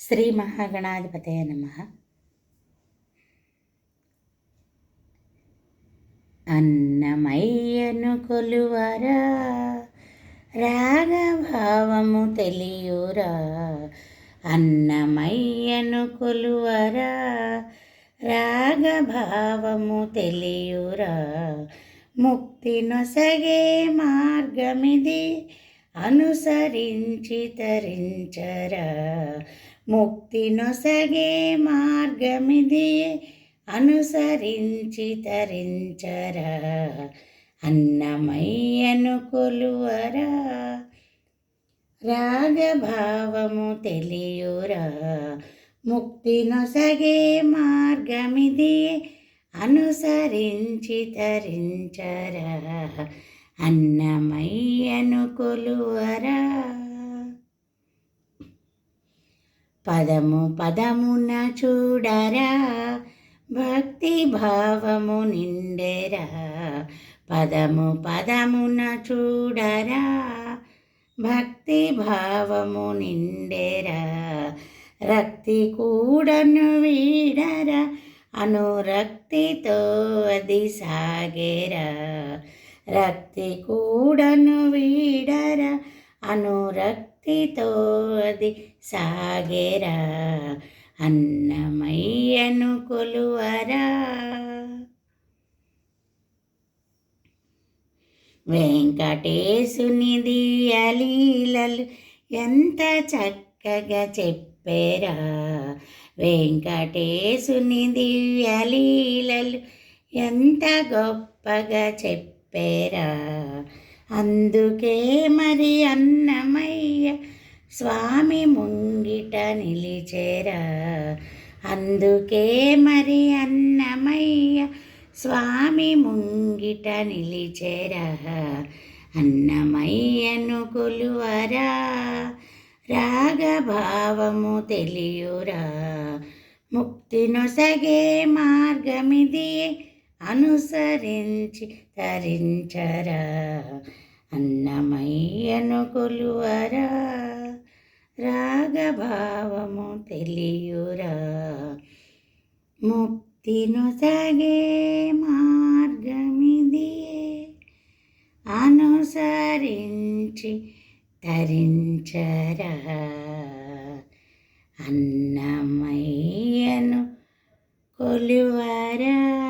శ్రీ మహాగణాధిపతయ నమః. అన్నమయ్యను కొలువరా, రాగభావము తెలియురా. అన్నమయ్యను కొలువరా, రాగభావము తెలియురా. ముక్తి నొసగే మార్గమిది, అనుసరించి తరించరా. ముక్తి నొసగే మార్గమిది, అనుసరించి తరించరా. అన్నమయ్యను కొలువరా, రాగభావము తెలియురా. ముక్తి నొసగే మార్గమిది, అనుసరించి తరించరా. అన్నమయ్యను కొలువరా. పదము పదమున చూడరా, భక్తి భావము నిండెరా. పదము పదమున చూడరా, భక్తి భావము నిండెరా. రక్తి కూడను వీడరా, అనురక్తితో అది సాగేరా. రక్తి కూడను వీడరా, అనురక్తితో అది సాగేరా. అన్నమయ్యను కొలువరా. వెంకటేశుని దివ్యలీలలు ఎంత చక్కగా చెప్పేరా. వెంకటేశుని దివ్యలీలలు ఎంత గొప్పగా చెప్పేరా. అందుకే మరి అన్నమయ్య స్వామి ముంగిట నిలిచేరా. అందుకే మరి అన్నమయ్య స్వామి ముంగిట నిలిచేరా. అన్నమయ్యను కొలువరా, రాగభావము తెలియురా. ముక్తి నొసగే మార్గమిది, అనుసరించి తరించరా. అన్నమయ్యను కొలువరా, రాగభావము తెలియురా. ముక్తి నొసగే మార్గమిది, అనుసరించి తరించరా. అన్నమయ్యను కొలువరా.